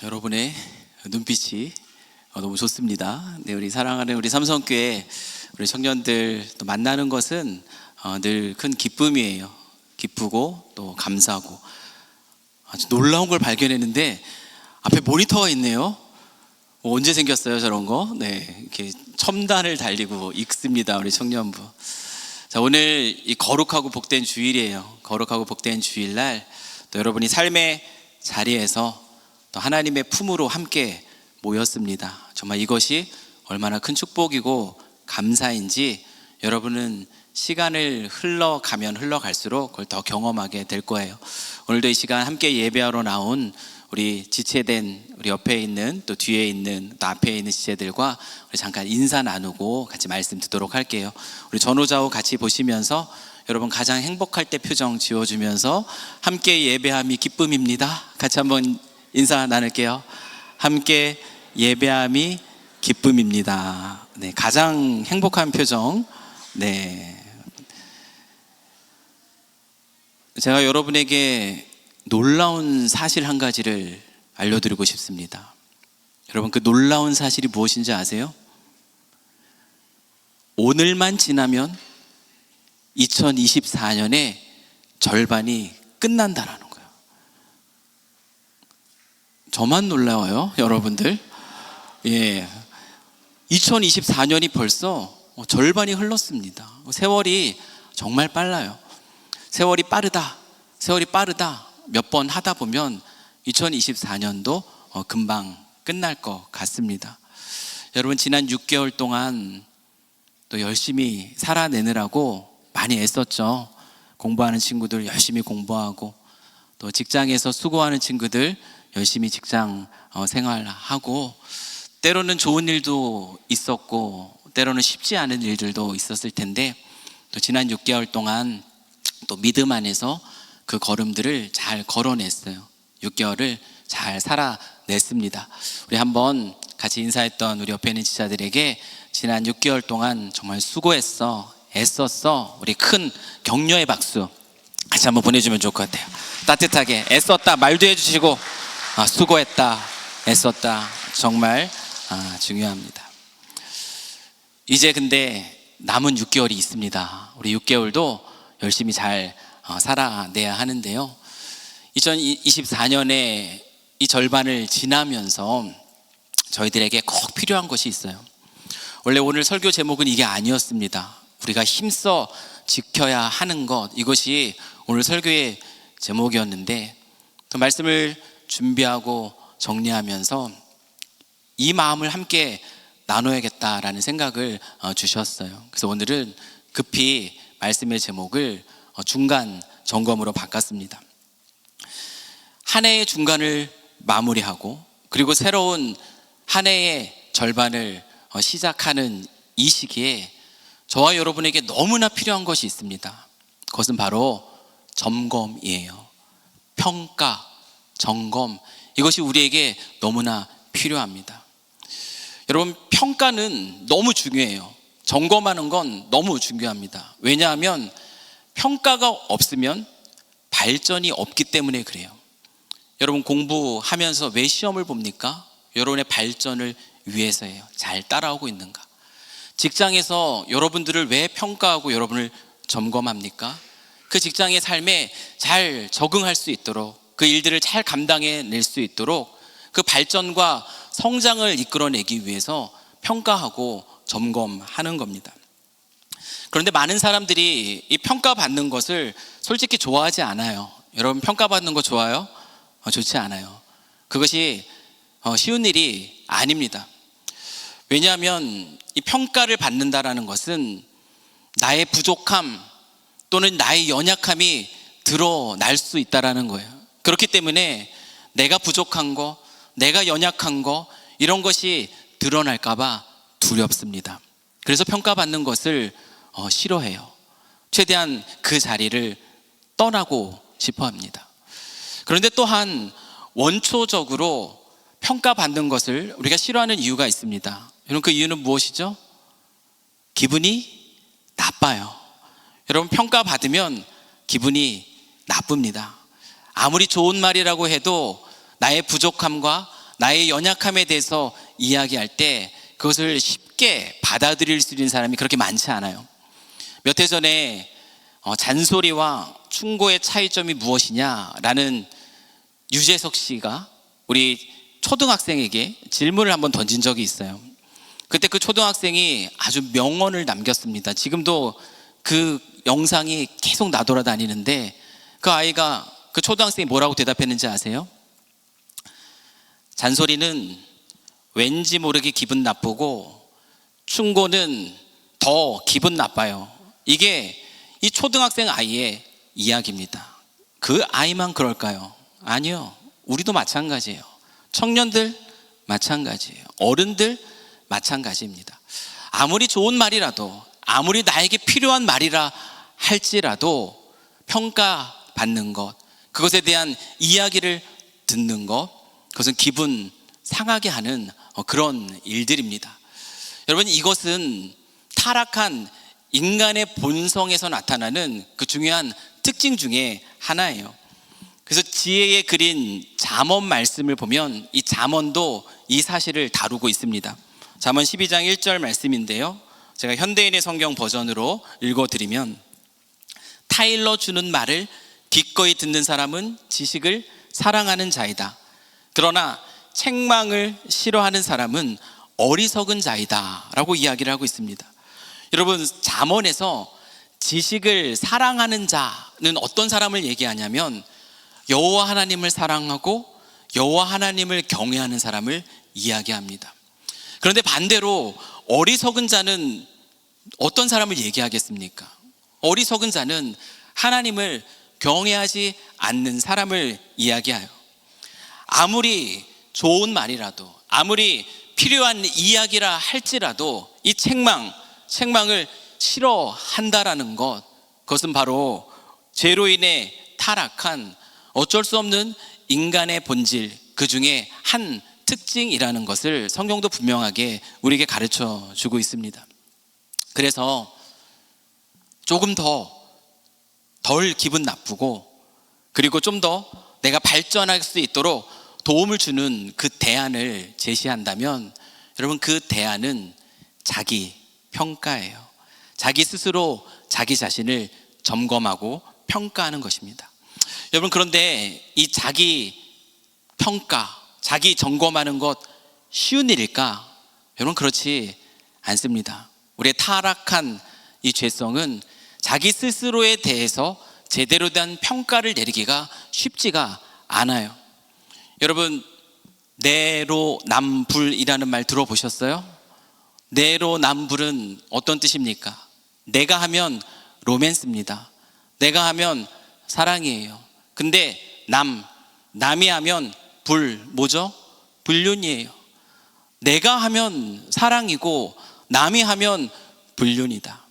여러분의 눈빛이 너무 좋습니다. 네, 우리 사랑하는 우리 삼성교회 우리 청년들 또 만나는 것은 늘 큰 기쁨이에요. 기쁘고 또 감사하고 아주 놀라운 걸 발견했는데 앞에 모니터가 있네요. 언제 생겼어요 저런 거? 네, 이렇게 첨단을 달리고 읽습니다 우리 청년부. 자, 오늘 이 거룩하고 복된 주일이에요. 거룩하고 복된 주일날 또 여러분이 삶의 자리에서 또 하나님의 품으로 함께 모였습니다. 정말 이것이 얼마나 큰 축복이고 감사인지 여러분은 시간을 흘러가면 흘러갈수록 그걸 더 경험하게 될 거예요. 오늘도 이 시간 함께 예배하러 나온 우리 지체된 우리 옆에 있는 또 뒤에 있는 또 앞에 있는 지체들과 우리 잠깐 인사 나누고 같이 말씀 듣도록 할게요. 우리 전후좌우 같이 보시면서 여러분 가장 행복할 때 표정 지어주면서 함께 예배함이 기쁨입니다. 같이 한번 인사 나눌게요. 함께 예배함이 기쁨입니다. 네, 가장 행복한 표정. 네, 제가 여러분에게 놀라운 사실 한 가지를 알려드리고 싶습니다. 여러분, 그 놀라운 사실이 무엇인지 아세요? 오늘만 지나면 2024년의 절반이 끝난다라는 거예요. 저만 놀라워요, 여러분들. 예, 2024년이 벌써 절반이 흘렀습니다. 세월이 정말 빨라요. 세월이 빠르다. 세월이 빠르다. 몇 번 하다 보면 2024년도 금방 끝날 것 같습니다. 여러분, 지난 6개월 동안 또 열심히 살아내느라고 많이 애썼죠. 공부하는 친구들 열심히 공부하고 또 직장에서 수고하는 친구들 열심히 직장 생활하고 때로는 좋은 일도 있었고 때로는 쉽지 않은 일들도 있었을 텐데 또 지난 6개월 동안 또 믿음 안에서 그 걸음들을 잘 걸어냈어요. 6개월을 잘 살아냈습니다. 우리 한번 같이 인사했던 우리 옆에 있는 지자들에게 지난 6개월 동안 정말 수고했어, 애썼어, 우리 큰 격려의 박수 같이 한번 보내주면 좋을 것 같아요. 따뜻하게 애썼다 말도 해주시고 수고했다, 애썼다 정말 중요합니다. 이제 근데 남은 6개월이 있습니다. 우리 6개월도 열심히 잘 살아내야 하는데요. 2024년에 이 절반을 지나면서 저희들에게 꼭 필요한 것이 있어요. 원래 오늘 설교 제목은 이게 아니었습니다. 우리가 힘써 지켜야 하는 것, 이것이 오늘 설교의 제목이었는데 또 말씀을 준비하고 정리하면서 이 마음을 함께 나눠야겠다라는 생각을 주셨어요. 그래서 오늘은 급히 말씀의 제목을 중간 점검으로 바꿨습니다. 한 해의 중간을 마무리하고 그리고 새로운 한 해의 절반을 시작하는 이 시기에 저와 여러분에게 너무나 필요한 것이 있습니다. 그것은 바로 점검이에요. 평가, 점검, 이것이 우리에게 너무나 필요합니다. 여러분, 평가는 너무 중요해요. 점검하는 건 너무 중요합니다. 왜냐하면 평가가 없으면 발전이 없기 때문에 그래요. 여러분, 공부하면서 왜 시험을 봅니까? 여러분의 발전을 위해서예요. 잘 따라오고 있는가? 직장에서 여러분들을 왜 평가하고 여러분을 점검합니까? 그 직장의 삶에 잘 적응할 수 있도록, 그 일들을 잘 감당해낼 수 있도록 그 발전과 성장을 이끌어내기 위해서 평가하고 점검하는 겁니다. 그런데 많은 사람들이 이 평가받는 것을 솔직히 좋아하지 않아요. 여러분, 평가받는 거 좋아요? 좋지 않아요. 그것이 쉬운 일이 아닙니다. 왜냐하면 이 평가를 받는다라는 것은 나의 부족함 또는 나의 연약함이 드러날 수 있다라는 거예요. 그렇기 때문에 내가 부족한 거, 내가 연약한 거, 이런 것이 드러날까 봐 두렵습니다. 그래서 평가받는 것을 싫어해요. 최대한 그 자리를 떠나고 싶어 합니다. 그런데 또한 원초적으로 평가받는 것을 우리가 싫어하는 이유가 있습니다. 여러분, 그 이유는 무엇이죠? 기분이 나빠요. 여러분, 평가받으면 기분이 나쁩니다. 아무리 좋은 말이라고 해도 나의 부족함과 나의 연약함에 대해서 이야기할 때 그것을 쉽게 받아들일 수 있는 사람이 그렇게 많지 않아요. 몇 해 전에 잔소리와 충고의 차이점이 무엇이냐라는 유재석 씨가 우리 초등학생에게 질문을 한번 던진 적이 있어요. 그때 그 초등학생이 아주 명언을 남겼습니다. 지금도 그 영상이 계속 나돌아다니는데 그 초등학생이 뭐라고 대답했는지 아세요? 잔소리는 왠지 모르게 기분 나쁘고 충고는 더 기분 나빠요. 이게 이 초등학생 아이의 이야기입니다. 그 아이만 그럴까요? 아니요. 우리도 마찬가지예요. 청년들 마찬가지예요. 어른들 마찬가지입니다. 아무리 좋은 말이라도, 아무리 나에게 필요한 말이라 할지라도 평가받는 것, 그것에 대한 이야기를 듣는 것, 그것은 기분 상하게 하는 그런 일들입니다. 여러분, 이것은 타락한 인간의 본성에서 나타나는 그 중요한 특징 중에 하나예요. 그래서 지혜에 그린 잠언 말씀을 보면 이 잠언도 이 사실을 다루고 있습니다. 잠언 12장 1절 말씀인데요, 제가 현대인의 성경 버전으로 읽어드리면, 타일러 주는 말을 기꺼이 듣는 사람은 지식을 사랑하는 자이다. 그러나 책망을 싫어하는 사람은 어리석은 자이다 라고 이야기를 하고 있습니다. 여러분, 잠언에서 지식을 사랑하는 자는 어떤 사람을 얘기하냐면 여호와 하나님을 사랑하고 여호와 하나님을 경외하는 사람을 이야기합니다. 그런데 반대로 어리석은 자는 어떤 사람을 얘기하겠습니까? 어리석은 자는 하나님을 경외하지 않는 사람을 이야기해요. 아무리 좋은 말이라도, 아무리 필요한 이야기라 할지라도 이 책망을 싫어한다라는 것, 그것은 바로 죄로 인해 타락한 어쩔 수 없는 인간의 본질, 그 중에 한 특징이라는 것을 성경도 분명하게 우리에게 가르쳐 주고 있습니다. 그래서 조금 덜 기분 나쁘고, 그리고 좀 더 내가 발전할 수 있도록 도움을 주는 그 대안을 제시한다면, 여러분, 그 대안은 자기 평가예요. 자기 스스로 자기 자신을 점검하고 평가하는 것입니다. 여러분, 그런데 이 자기 평가, 자기 점검하는 것 쉬운 일일까? 여러분, 그렇지 않습니다. 우리의 타락한 이 죄성은 자기 스스로에 대해서 제대로 된 평가를 내리기가 쉽지가 않아요. 여러분, 내로남불이라는 말 들어보셨어요? 내로남불은 어떤 뜻입니까? 내가 하면 로맨스입니다. 내가 하면 사랑이에요. 근데 남이 하면 뭐죠? 불륜이에요. 내가 하면 사랑이고 남이 하면 불륜이다.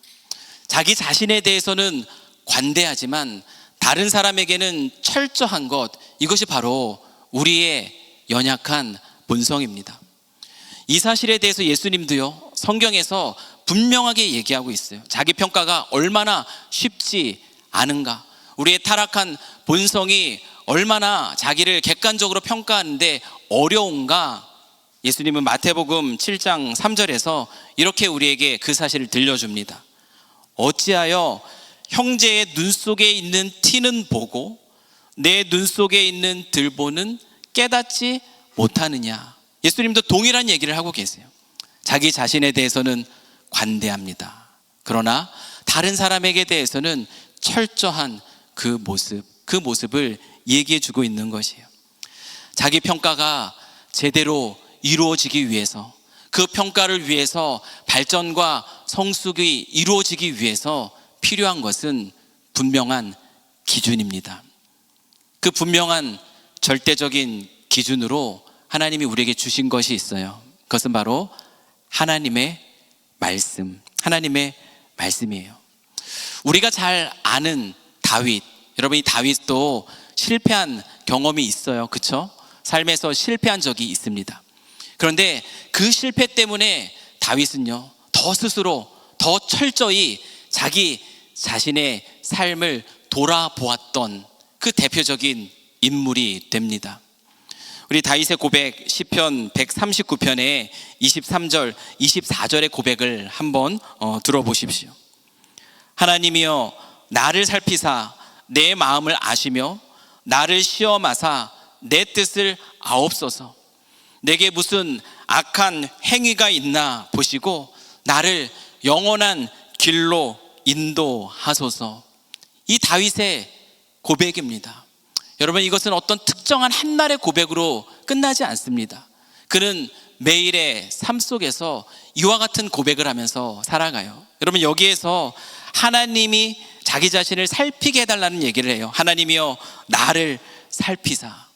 자기 자신에 대해서는 관대하지만 다른 사람에게는 철저한 것, 이것이 바로 우리의 연약한 본성입니다. 이 사실에 대해서 예수님도요, 성경에서 분명하게 얘기하고 있어요. 자기 평가가 얼마나 쉽지 않은가, 우리의 타락한 본성이 얼마나 자기를 객관적으로 평가하는데 어려운가. 예수님은 마태복음 7장 3절에서 이렇게 우리에게 그 사실을 들려줍니다. 어찌하여 형제의 눈 속에 있는 티는 보고 내 눈 속에 있는 들보는 깨닫지 못하느냐. 예수님도 동일한 얘기를 하고 계세요. 자기 자신에 대해서는 관대합니다. 그러나 다른 사람에게 대해서는 철저한 그 모습을 얘기해 주고 있는 것이에요. 자기 평가가 제대로 이루어지기 위해서, 그 평가를 위해서 발전과 성숙이 이루어지기 위해서 필요한 것은 분명한 기준입니다. 그 분명한 절대적인 기준으로 하나님이 우리에게 주신 것이 있어요. 그것은 바로 하나님의 말씀이에요. 우리가 잘 아는 다윗, 여러분, 이 다윗도 실패한 경험이 있어요. 그렇죠? 삶에서 실패한 적이 있습니다. 그런데 그 실패 때문에 다윗은요, 더 철저히 자기 자신의 삶을 돌아보았던 그 대표적인 인물이 됩니다. 우리 다윗의 고백 시편 139편의 23절, 24절의 고백을 한번 들어보십시오. 하나님이여 나를 살피사 내 마음을 아시며 나를 시험하사 내 뜻을 아옵소서. 내게 무슨 악한 행위가 있나 보시고 나를 영원한 길로 인도하소서. 이 다윗의 고백입니다. 여러분, 이것은 어떤 특정한 한날의 고백으로 끝나지 않습니다. 그는 매일의 삶 속에서 이와 같은 고백을 하면서 살아가요. 여러분, 여기에서 하나님이 자기 자신을 살피게 해달라는 얘기를 해요. 하나님이여 나를 살피사.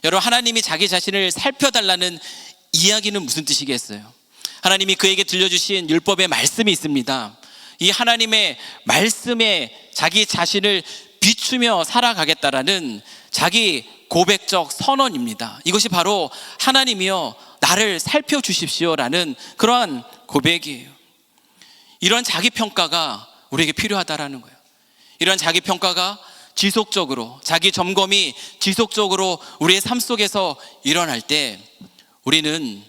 여러분, 하나님이 자기 자신을 살펴달라는 이야기는 무슨 뜻이겠어요? 하나님이 그에게 들려주신 율법의 말씀이 있습니다. 이 하나님의 말씀에 자기 자신을 비추며 살아가겠다라는 자기 고백적 선언입니다. 이것이 바로 하나님이여 나를 살펴주십시오라는 그러한 고백이에요. 이러한 자기평가가 우리에게 필요하다라는 거예요. 이러한 자기평가가 지속적으로, 자기 점검이 지속적으로 우리의 삶 속에서 일어날 때 우리는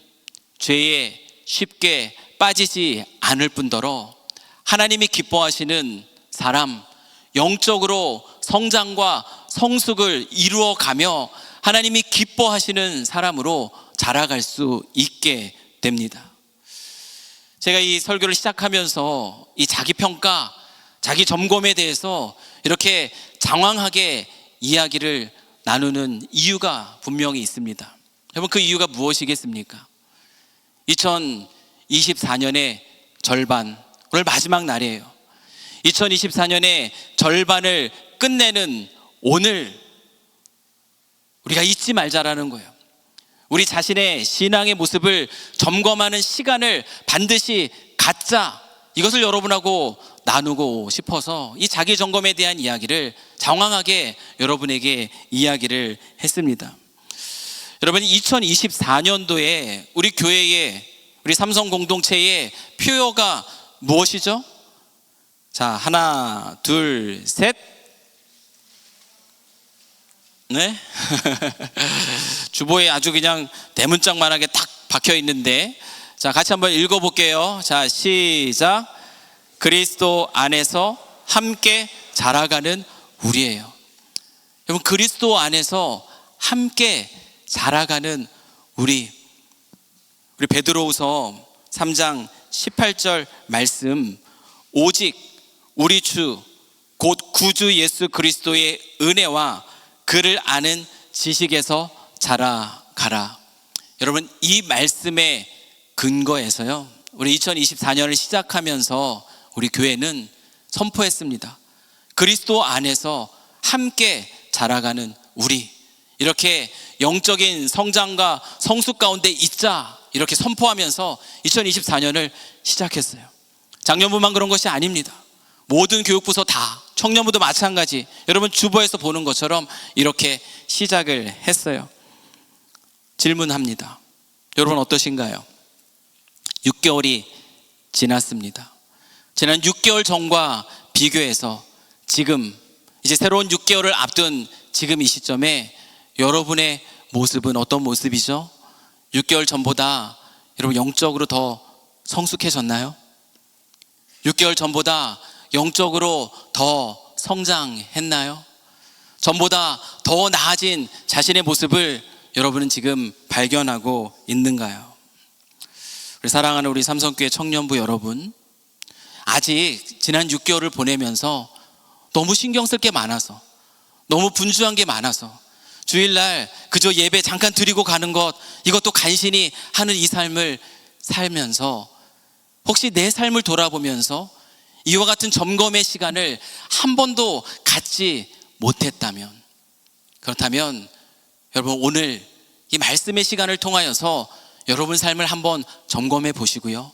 죄에 쉽게 빠지지 않을 뿐더러 하나님이 기뻐하시는 사람, 영적으로 성장과 성숙을 이루어가며 하나님이 기뻐하시는 사람으로 자라갈 수 있게 됩니다. 제가 이 설교를 시작하면서 이 자기평가, 자기 점검에 대해서 이렇게 장황하게 이야기를 나누는 이유가 분명히 있습니다. 여러분, 그 이유가 무엇이겠습니까? 2024년의 절반, 오늘 마지막 날이에요. 2024년의 절반을 끝내는 오늘 우리가 잊지 말자라는 거예요. 우리 자신의 신앙의 모습을 점검하는 시간을 반드시 갖자. 이것을 여러분하고 나누고 싶어서 이 자기 점검에 대한 이야기를 장황하게 여러분에게 이야기를 했습니다. 여러분, 2024년도에 우리 교회의, 우리 삼성 공동체의 표어가 무엇이죠? 자, 하나, 둘, 셋. 네? 주보에 아주 그냥 대문짝만하게 탁 박혀 있는데, 자, 같이 한번 읽어볼게요. 자, 시작. 그리스도 안에서 함께 자라가는 우리예요. 여러분, 그리스도 안에서 함께 자라가는 우리 베드로후서 3장 18절 말씀, 오직 우리 주 곧 구주 예수 그리스도의 은혜와 그를 아는 지식에서 자라가라. 여러분, 이 말씀의 근거에서요, 우리 2024년을 시작하면서 우리 교회는 선포했습니다. 그리스도 안에서 함께 자라가는 우리, 이렇게 영적인 성장과 성숙 가운데 있자, 이렇게 선포하면서 2024년을 시작했어요. 작년부만 그런 것이 아닙니다. 모든 교육부서 다, 청년부도 마찬가지, 여러분 주보에서 보는 것처럼 이렇게 시작을 했어요. 질문합니다. 여러분 어떠신가요? 6개월이 지났습니다. 지난 6개월 전과 비교해서 지금 이제 새로운 6개월을 앞둔 지금 이 시점에 여러분의 모습은 어떤 모습이죠? 6개월 전보다 여러분 영적으로 더 성숙해졌나요? 6개월 전보다 영적으로 더 성장했나요? 전보다 더 나아진 자신의 모습을 여러분은 지금 발견하고 있는가요? 우리 사랑하는 우리 삼성교회 청년부 여러분, 아직 지난 6개월을 보내면서 너무 신경 쓸 게 많아서, 너무 분주한 게 많아서, 주일날 그저 예배 잠깐 드리고 가는 것, 이것도 간신히 하는 이 삶을 살면서 혹시 내 삶을 돌아보면서 이와 같은 점검의 시간을 한 번도 갖지 못했다면, 그렇다면 여러분 오늘 이 말씀의 시간을 통하여서 여러분 삶을 한번 점검해 보시고요,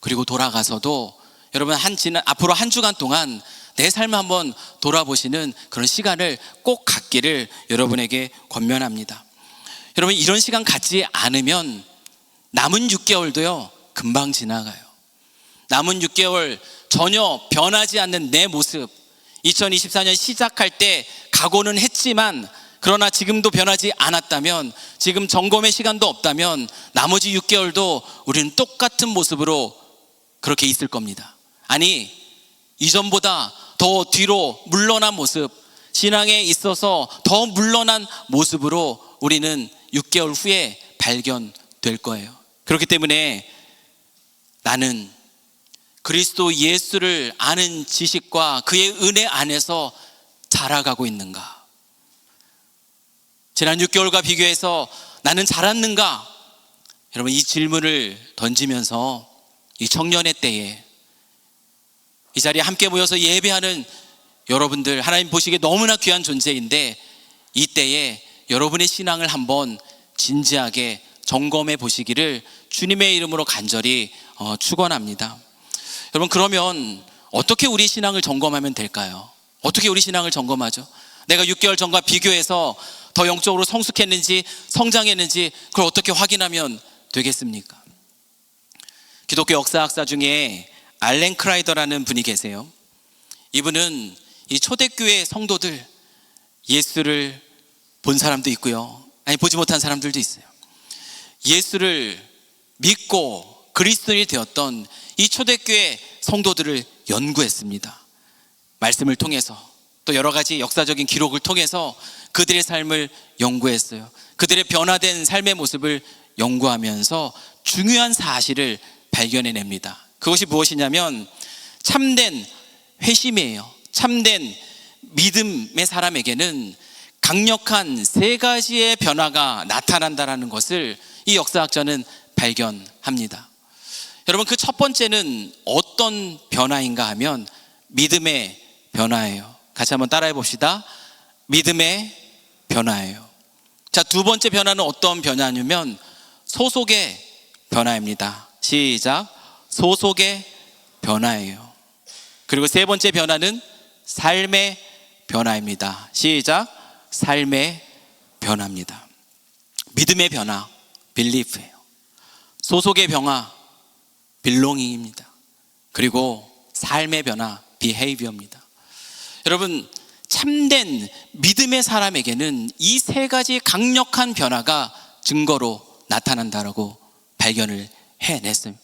그리고 돌아가서도 여러분 앞으로 한 주간 동안 내 삶을 한번 돌아보시는 그런 시간을 꼭 갖기를 여러분에게 권면합니다. 여러분, 이런 시간 갖지 않으면 남은 6개월도요 금방 지나가요. 남은 6개월 전혀 변하지 않는 내 모습, 2024년 시작할 때 각오는 했지만 그러나 지금도 변하지 않았다면, 지금 점검의 시간도 없다면 나머지 6개월도 우리는 똑같은 모습으로 그렇게 있을 겁니다. 아니, 이전보다 더 뒤로 물러난 모습, 신앙에 있어서 더 물러난 모습으로 우리는 6개월 후에 발견될 거예요. 그렇기 때문에 나는 그리스도 예수를 아는 지식과 그의 은혜 안에서 자라가고 있는가? 지난 6개월과 비교해서 나는 자랐는가? 여러분, 이 질문을 던지면서 이 청년의 때에 이 자리에 함께 모여서 예배하는 여러분들, 하나님 보시기에 너무나 귀한 존재인데, 이 때에 여러분의 신앙을 한번 진지하게 점검해 보시기를 주님의 이름으로 간절히 축원합니다. 여러분, 그러면 어떻게 우리 신앙을 점검하면 될까요? 어떻게 우리 신앙을 점검하죠? 내가 6개월 전과 비교해서 더 영적으로 성숙했는지 성장했는지 그걸 어떻게 확인하면 되겠습니까? 기독교 역사학자 중에 알렌 크라이더라는 분이 계세요. 이분은 이 초대교회 성도들, 예수를 본 사람도 있고요, 아니 보지 못한 사람들도 있어요. 예수를 믿고 그리스도인이 되었던 이 초대교회 성도들을 연구했습니다. 말씀을 통해서, 또 여러 가지 역사적인 기록을 통해서 그들의 삶을 연구했어요. 그들의 변화된 삶의 모습을 연구하면서 중요한 사실을 발견해냅니다. 그것이 무엇이냐면 참된 회심이에요. 참된 믿음의 사람에게는 강력한 3가지의 변화가 나타난다는 것을 이 역사학자는 발견합니다. 여러분, 그 첫 번째는 어떤 변화인가 하면 믿음의 변화예요. 같이 한번 따라해 봅시다. 믿음의 변화예요. 자, 두 번째 변화는 어떤 변화냐면 소속의 변화입니다. 시작. 소속의 변화예요. 그리고 세 번째 변화는 삶의 변화입니다. 시작. 삶의 변화입니다. 믿음의 변화, belief예요. 소속의 변화, belonging입니다. 그리고 삶의 변화, behavior입니다. 여러분, 참된 믿음의 사람에게는 이 3가지 강력한 변화가 증거로 나타난다라고 발견을 해냈습니다.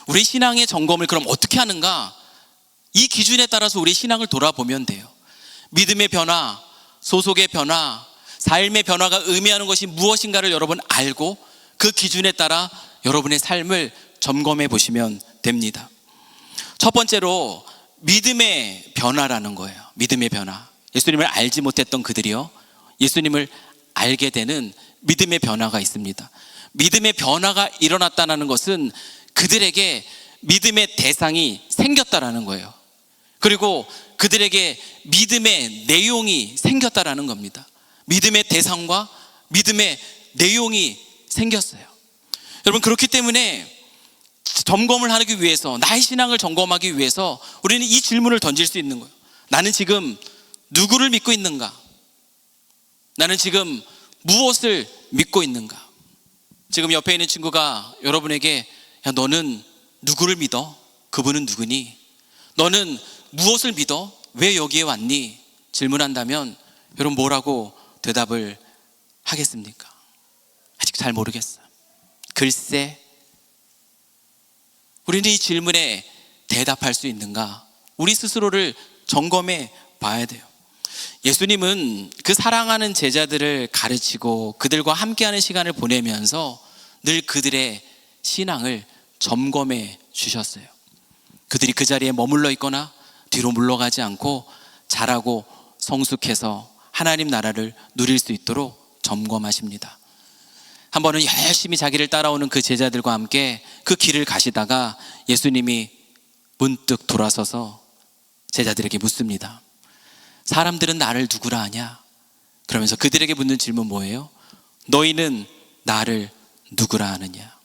우리 신앙의 점검을 그럼 어떻게 하는가? 이 기준에 따라서 우리 신앙을 돌아보면 돼요. 믿음의 변화, 소속의 변화, 삶의 변화가 의미하는 것이 무엇인가를 여러분 알고 그 기준에 따라 여러분의 삶을 점검해 보시면 됩니다. 첫 번째로 믿음의 변화라는 거예요. 믿음의 변화. 예수님을 알지 못했던 그들이요, 예수님을 알게 되는 믿음의 변화가 있습니다. 믿음의 변화가 일어났다는 것은 그들에게 믿음의 대상이 생겼다라는 거예요. 그리고 그들에게 믿음의 내용이 생겼다라는 겁니다. 믿음의 대상과 믿음의 내용이 생겼어요. 여러분, 그렇기 때문에 점검을 하기 위해서, 나의 신앙을 점검하기 위해서 우리는 이 질문을 던질 수 있는 거예요. 나는 지금 누구를 믿고 있는가? 나는 지금 무엇을 믿고 있는가? 지금 옆에 있는 친구가 여러분에게 야, 너는 누구를 믿어? 그분은 누구니? 너는 무엇을 믿어? 왜 여기에 왔니? 질문한다면 여러분 뭐라고 대답을 하겠습니까? 아직 잘 모르겠어요. 글쎄. 우리는 이 질문에 대답할 수 있는가? 우리 스스로를 점검해 봐야 돼요. 예수님은 그 사랑하는 제자들을 가르치고 그들과 함께하는 시간을 보내면서 늘 그들의 신앙을 점검해 주셨어요. 그들이 그 자리에 머물러 있거나 뒤로 물러가지 않고 자라고 성숙해서 하나님 나라를 누릴 수 있도록 점검하십니다. 한 번은 열심히 자기를 따라오는 그 제자들과 함께 그 길을 가시다가 예수님이 문득 돌아서서 제자들에게 묻습니다. 사람들은 나를 누구라 하냐? 그러면서 그들에게 묻는 질문 뭐예요? 너희는 나를 누구라 하느냐?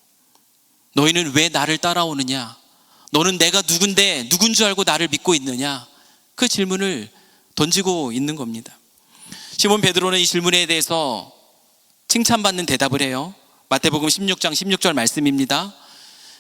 너희는 왜 나를 따라오느냐? 너는 내가 누군데 누군 줄 알고 나를 믿고 있느냐? 그 질문을 던지고 있는 겁니다. 시몬 베드로는 이 질문에 대해서 칭찬받는 대답을 해요. 마태복음 16장 16절 말씀입니다.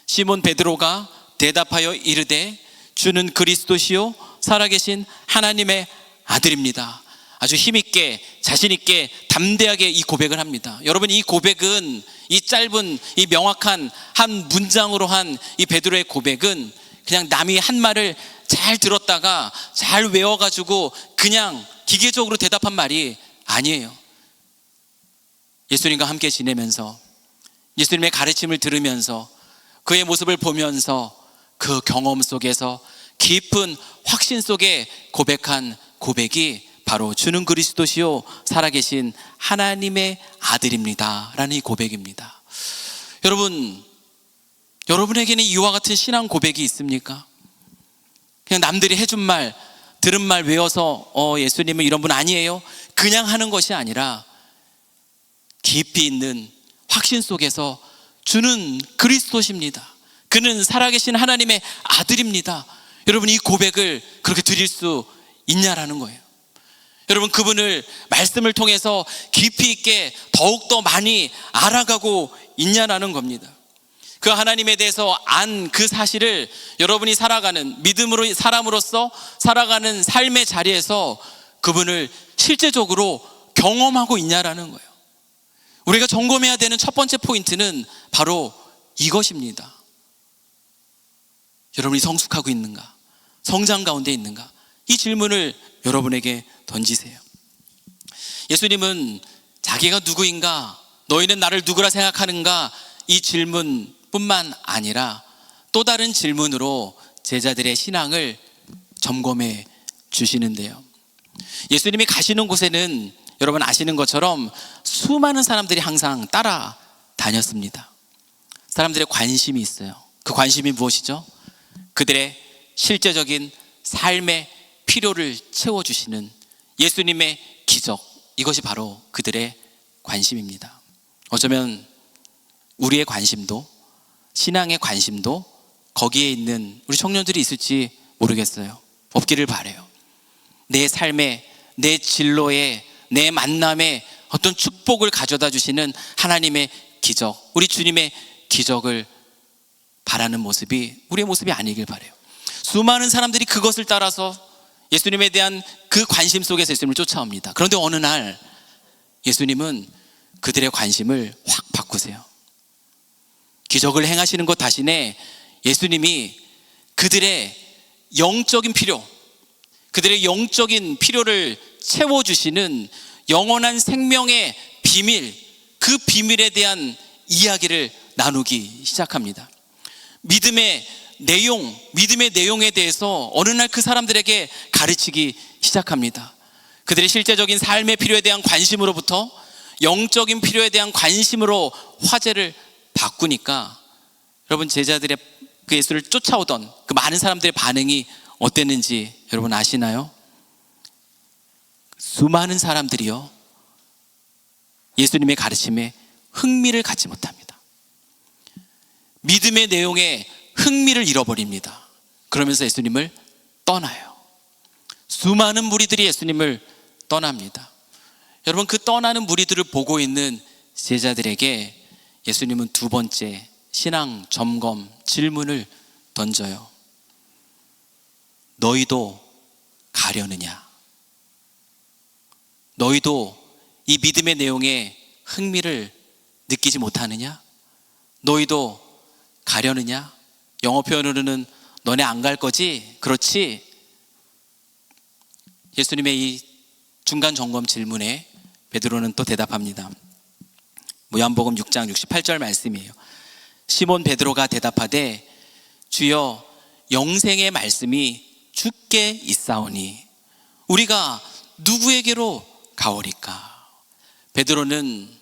시몬 베드로가 대답하여 이르되 주는 그리스도시요 살아계신 하나님의 아들입니다. 아주 힘있게 자신있게 담대하게 이 고백을 합니다. 여러분, 이 고백은, 이 짧은 이 명확한 한 문장으로 한 이 베드로의 고백은 그냥 남이 한 말을 잘 들었다가 잘 외워가지고 그냥 기계적으로 대답한 말이 아니에요. 예수님과 함께 지내면서, 예수님의 가르침을 들으면서, 그의 모습을 보면서, 그 경험 속에서 깊은 확신 속에 고백한 고백이 바로 주는 그리스도시요 살아계신 하나님의 아들입니다 라는 이 고백입니다. 여러분에게는 이와 같은 신앙 고백이 있습니까? 그냥 남들이 해준 말, 들은 말 외워서 예수님은 이런 분 아니에요, 그냥 하는 것이 아니라 깊이 있는 확신 속에서 주는 그리스도십니다, 그는 살아계신 하나님의 아들입니다, 여러분 이 고백을 그렇게 드릴 수 있냐라는 거예요. 여러분, 그분을 말씀을 통해서 깊이 있게 더욱더 많이 알아가고 있냐라는 겁니다. 그 하나님에 대해서 안 그 사실을 여러분이 살아가는 믿음으로 사람으로서 살아가는 삶의 자리에서 그분을 실제적으로 경험하고 있냐라는 거예요. 우리가 점검해야 되는 첫 번째 포인트는 바로 이것입니다. 여러분이 성숙하고 있는가? 성장 가운데 있는가? 이 질문을 여러분에게 던지세요. 예수님은 자기가 누구인가, 너희는 나를 누구라 생각하는가, 이 질문뿐만 아니라 또 다른 질문으로 제자들의 신앙을 점검해 주시는데요. 예수님이 가시는 곳에는 여러분 아시는 것처럼 수많은 사람들이 항상 따라다녔습니다. 사람들의 관심이 있어요. 그 관심이 무엇이죠? 그들의 실제적인 삶의 필요를 채워주시는 예수님의 기적, 이것이 바로 그들의 관심입니다. 어쩌면 우리의 관심도, 신앙의 관심도 거기에 있는 우리 청년들이 있을지 모르겠어요. 없기를 바라요. 내 삶에, 내 진로에, 내 만남에 어떤 축복을 가져다 주시는 하나님의 기적, 우리 주님의 기적을 바라는 모습이 우리의 모습이 아니길 바라요. 수많은 사람들이 그것을 따라서 예수님에 대한 그 관심 속에서 예수님을 쫓아옵니다. 그런데 어느 날 예수님은 그들의 관심을 확 바꾸세요. 기적을 행하시는 것 대신에 예수님이 그들의 영적인 필요, 그들의 영적인 필요를 채워주시는 영원한 생명의 비밀, 그 비밀에 대한 이야기를 나누기 시작합니다. 믿음의 내용에 대해서 어느 날 그 사람들에게 가르치기 시작합니다. 그들의 실제적인 삶의 필요에 대한 관심으로부터 영적인 필요에 대한 관심으로 화제를 바꾸니까 여러분, 제자들의 그 예수를 쫓아오던 그 많은 사람들의 반응이 어땠는지 여러분 아시나요? 수많은 사람들이요, 예수님의 가르침에 흥미를 갖지 못합니다. 믿음의 내용에 흥미를 잃어버립니다. 그러면서 예수님을 떠나요. 수많은 무리들이 예수님을 떠납니다. 여러분, 그 떠나는 무리들을 보고 있는 제자들에게 예수님은 두 번째 신앙 점검 질문을 던져요. 너희도 가려느냐? 너희도 이 믿음의 내용에 흥미를 느끼지 못하느냐? 너희도 가려느냐? 영어 표현으로는 너네 안 갈 거지? 그렇지? 예수님의 이 중간 점검 질문에 베드로는 또 대답합니다. 요한복음 6장 68절 말씀이에요. 시몬 베드로가 대답하되 주여, 영생의 말씀이 주께 있사오니 우리가 누구에게로 가오리까? 베드로는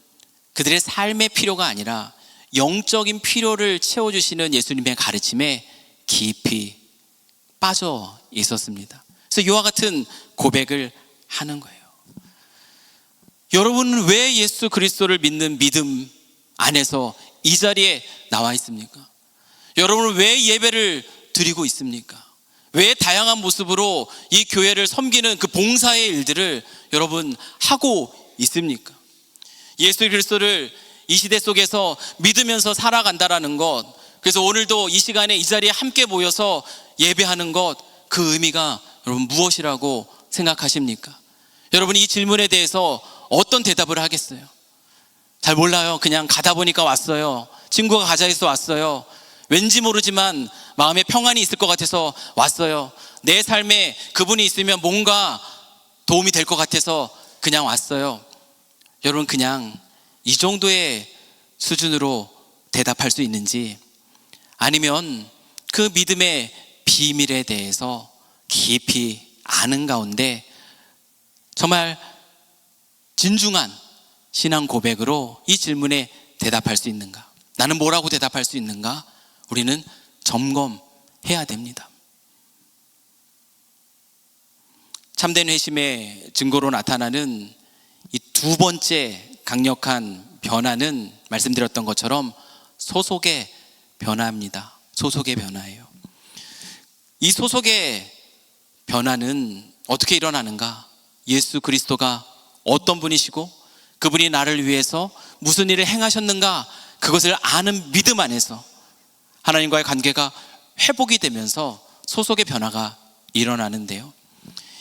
그들의 삶의 필요가 아니라 영적인 필요를 채워주시는 예수님의 가르침에 깊이 빠져 있었습니다. 그래서 이와 같은 고백을 하는 거예요. 여러분은 왜 예수 그리스도를 믿는 믿음 안에서 이 자리에 나와 있습니까? 여러분은 왜 예배를 드리고 있습니까? 왜 다양한 모습으로 이 교회를 섬기는 그 봉사의 일들을 여러분 하고 있습니까? 예수 그리스도를 이 시대 속에서 믿으면서 살아간다라는 것, 그래서 오늘도 이 시간에 이 자리에 함께 모여서 예배하는 것, 그 의미가 여러분 무엇이라고 생각하십니까? 여러분, 이 질문에 대해서 어떤 대답을 하겠어요? 잘 몰라요. 그냥 가다 보니까 왔어요. 친구가 가자 해서 왔어요. 왠지 모르지만 마음에 평안이 있을 것 같아서 왔어요. 내 삶에 그분이 있으면 뭔가 도움이 될 것 같아서 그냥 왔어요. 여러분, 그냥 이 정도의 수준으로 대답할 수 있는지, 아니면 그 믿음의 비밀에 대해서 깊이 아는 가운데 정말 진중한 신앙 고백으로 이 질문에 대답할 수 있는가? 나는 뭐라고 대답할 수 있는가? 우리는 점검해야 됩니다. 참된 회심의 증거로 나타나는 이 두 번째 강력한 변화는 말씀드렸던 것처럼 소속의 변화입니다. 소속의 변화예요. 이 소속의 변화는 어떻게 일어나는가? 예수 그리스도가 어떤 분이시고 그분이 나를 위해서 무슨 일을 행하셨는가, 그것을 아는 믿음 안에서 하나님과의 관계가 회복이 되면서 소속의 변화가 일어나는데요,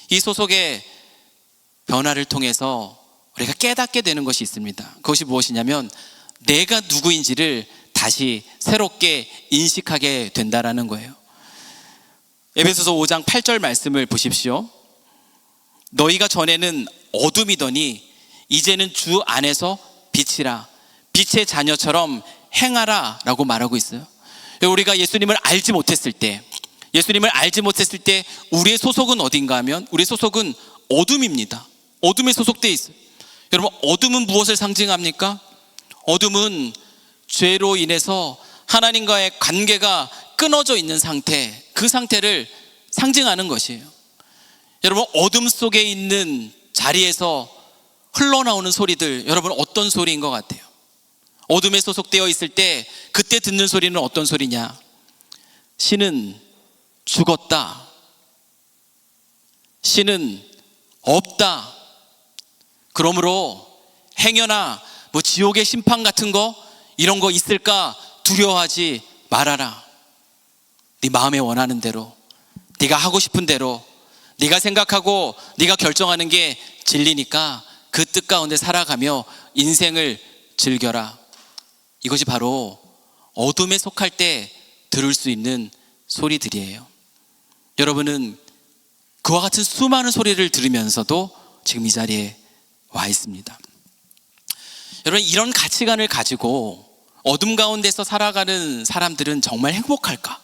이 소속의 변화를 통해서 우리가 깨닫게 되는 것이 있습니다. 그것이 무엇이냐면 내가 누구인지를 다시 새롭게 인식하게 된다라는 거예요. 에베소서 5장 8절 말씀을 보십시오. 너희가 전에는 어둠이더니 이제는 주 안에서 빛이라, 빛의 자녀처럼 행하라 라고 말하고 있어요. 우리가 예수님을 알지 못했을 때 우리의 소속은 어딘가 하면 우리의 소속은 어둠입니다. 어둠에 소속되어 있어요. 여러분, 어둠은 무엇을 상징합니까? 어둠은 죄로 인해서 하나님과의 관계가 끊어져 있는 상태, 그 상태를 상징하는 것이에요. 여러분, 어둠 속에 있는 자리에서 흘러나오는 소리들, 여러분 어떤 소리인 것 같아요? 어둠에 소속되어 있을 때 그때 듣는 소리는 어떤 소리냐? 신은 죽었다, 신은 없다, 그러므로 행여나 뭐 지옥의 심판 같은 거, 이런 거 있을까 두려워하지 말아라. 네 마음에 원하는 대로, 네가 하고 싶은 대로, 네가 생각하고 네가 결정하는 게 진리니까 그 뜻 가운데 살아가며 인생을 즐겨라. 이것이 바로 어둠에 속할 때 들을 수 있는 소리들이에요. 여러분은 그와 같은 수많은 소리를 들으면서도 지금 이 자리에 와 있습니다. 여러분, 이런 가치관을 가지고 어둠 가운데서 살아가는 사람들은 정말 행복할까?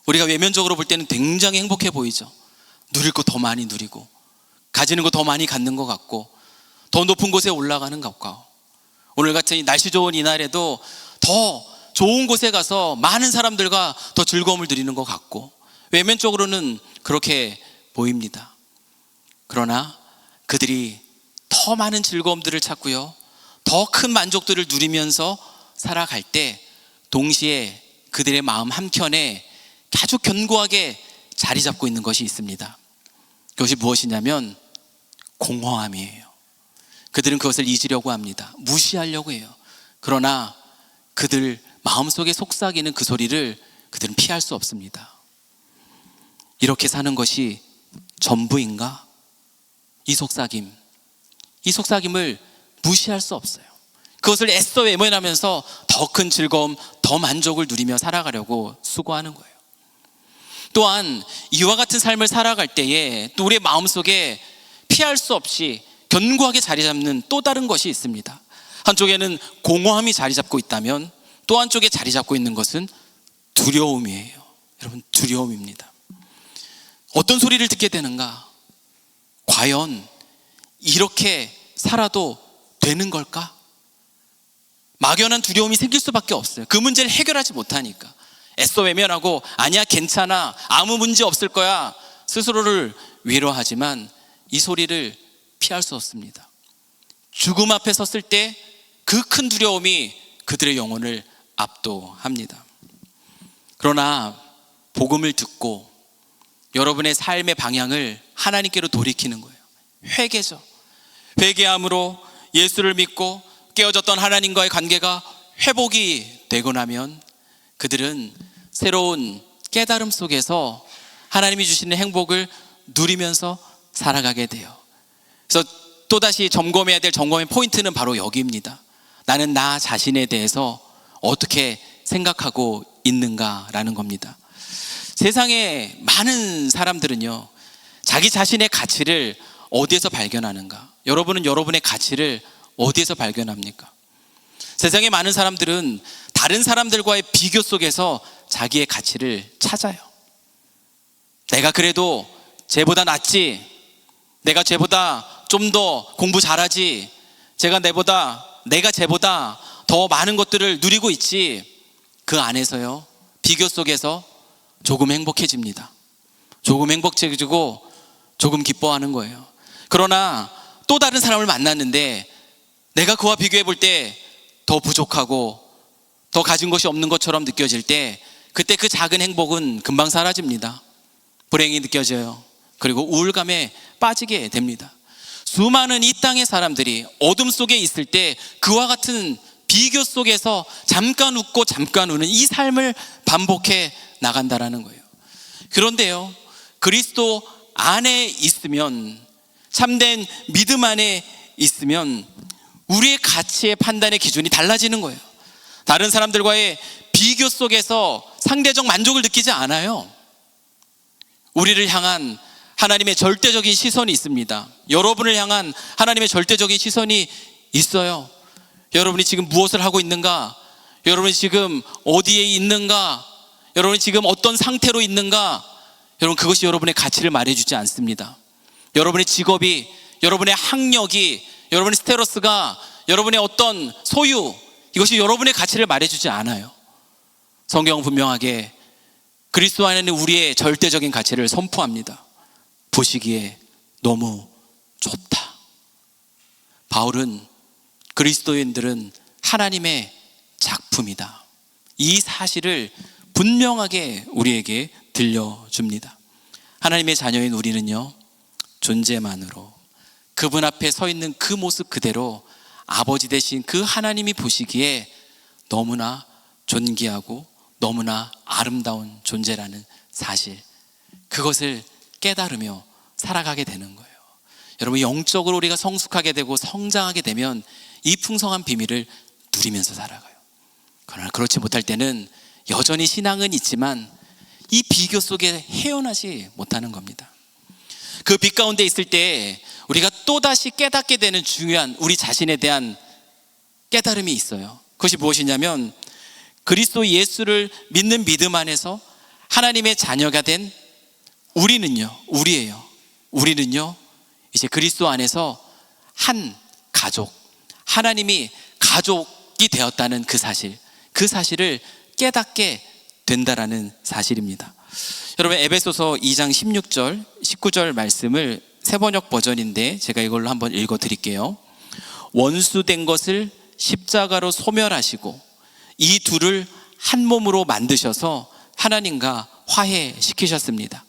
우리가 외면적으로 볼 때는 굉장히 행복해 보이죠. 누릴 거 더 많이 누리고, 가지는 거 더 많이 갖는 것 같고, 더 높은 곳에 올라가는 것 같고, 오늘 같은 날씨 좋은 이날에도 더 좋은 곳에 가서 많은 사람들과 더 즐거움을 누리는 것 같고, 외면적으로는 그렇게 보입니다. 그러나 그들이 더 많은 즐거움들을 찾고요, 더 큰 만족들을 누리면서 살아갈 때 동시에 그들의 마음 한켠에 아주 견고하게 자리 잡고 있는 것이 있습니다. 그것이 무엇이냐면 공허함이에요. 그들은 그것을 잊으려고 합니다. 무시하려고 해요. 그러나 그들 마음속에 속삭이는 그 소리를 그들은 피할 수 없습니다. 이렇게 사는 것이 전부인가? 이 속삭임을 무시할 수 없어요. 그것을 애써 외면하면서 더 큰 즐거움, 더 만족을 누리며 살아가려고 수고하는 거예요. 또한 이와 같은 삶을 살아갈 때에 또 우리의 마음속에 피할 수 없이 견고하게 자리 잡는 또 다른 것이 있습니다. 한쪽에는 공허함이 자리 잡고 있다면 또 한쪽에 자리 잡고 있는 것은 두려움이에요. 여러분, 두려움입니다. 어떤 소리를 듣게 되는가? 과연 이렇게 살아도 되는 걸까? 막연한 두려움이 생길 수밖에 없어요. 그 문제를 해결하지 못하니까. 애써 외면하고 아니야, 괜찮아, 아무 문제 없을 거야, 스스로를 위로하지만 이 소리를 피할 수 없습니다. 죽음 앞에 섰을 때 그 큰 두려움이 그들의 영혼을 압도합니다. 그러나 복음을 듣고 여러분의 삶의 방향을 하나님께로 돌이키는 거예요. 회개죠. 회개함으로 예수를 믿고 깨어졌던 하나님과의 관계가 회복이 되고 나면 그들은 새로운 깨달음 속에서 하나님이 주시는 행복을 누리면서 살아가게 돼요. 그래서 또다시 점검해야 될 점검의 포인트는 바로 여기입니다. 나는 나 자신에 대해서 어떻게 생각하고 있는가라는 겁니다. 세상에 많은 사람들은요, 자기 자신의 가치를 어디에서 발견하는가? 여러분은 여러분의 가치를 어디에서 발견합니까? 세상에 많은 사람들은 다른 사람들과의 비교 속에서 자기의 가치를 찾아요. 내가 그래도 쟤보다 낫지, 내가 쟤보다 좀 더 공부 잘하지, 내가 쟤보다 더 많은 것들을 누리고 있지. 그 안에서요, 비교 속에서 조금 행복해집니다. 조금 행복해지고 조금 기뻐하는 거예요. 그러나 또 다른 사람을 만났는데 내가 그와 비교해 볼 때 더 부족하고 더 가진 것이 없는 것처럼 느껴질 때, 그때 그 작은 행복은 금방 사라집니다. 불행이 느껴져요. 그리고 우울감에 빠지게 됩니다. 수많은 이 땅의 사람들이 어둠 속에 있을 때 그와 같은 비교 속에서 잠깐 웃고 잠깐 우는 이 삶을 반복해 나간다라는 거예요. 그런데요, 그리스도 안에 있으면, 참된 믿음 안에 있으면 우리의 가치의 판단의 기준이 달라지는 거예요. 다른 사람들과의 비교 속에서 상대적 만족을 느끼지 않아요. 우리를 향한 하나님의 절대적인 시선이 있습니다. 여러분을 향한 하나님의 절대적인 시선이 있어요. 여러분이 지금 무엇을 하고 있는가? 여러분이 지금 어디에 있는가? 여러분이 지금 어떤 상태로 있는가? 여러분, 그것이 여러분의 가치를 말해주지 않습니다. 여러분의 직업이, 여러분의 학력이, 여러분의 스테러스가, 여러분의 어떤 소유, 이것이 여러분의 가치를 말해주지 않아요. 성경은 분명하게 그리스도 안에는 우리의 절대적인 가치를 선포합니다. 보시기에 너무 좋다. 바울은 그리스도인들은 하나님의 작품이다, 이 사실을 분명하게 우리에게 들려줍니다. 하나님의 자녀인 우리는요, 존재만으로 그분 앞에 서 있는 그 모습 그대로 아버지 되신 그 하나님이 보시기에 너무나 존귀하고 너무나 아름다운 존재라는 사실, 그것을 깨달으며 살아가게 되는 거예요. 여러분, 영적으로 우리가 성숙하게 되고 성장하게 되면 이 풍성한 비밀을 누리면서 살아가요. 그러나 그렇지 못할 때는 여전히 신앙은 있지만 이 비교 속에 헤어나지 못하는 겁니다. 그 빛 가운데 있을 때 우리가 또다시 깨닫게 되는 중요한 우리 자신에 대한 깨달음이 있어요. 그것이 무엇이냐면, 그리스도 예수를 믿는 믿음 안에서 하나님의 자녀가 된 우리는요 이제 그리스도 안에서 한 가족, 하나님이 가족이 되었다는 그 사실을 깨닫게 된다라는 사실입니다. 여러분, 에베소서 2장 16절 19절 말씀을 새번역 버전인데 제가 이걸로 한번 읽어 드릴게요. 원수된 것을 십자가로 소멸하시고 이 둘을 한 몸으로 만드셔서 하나님과 화해시키셨습니다.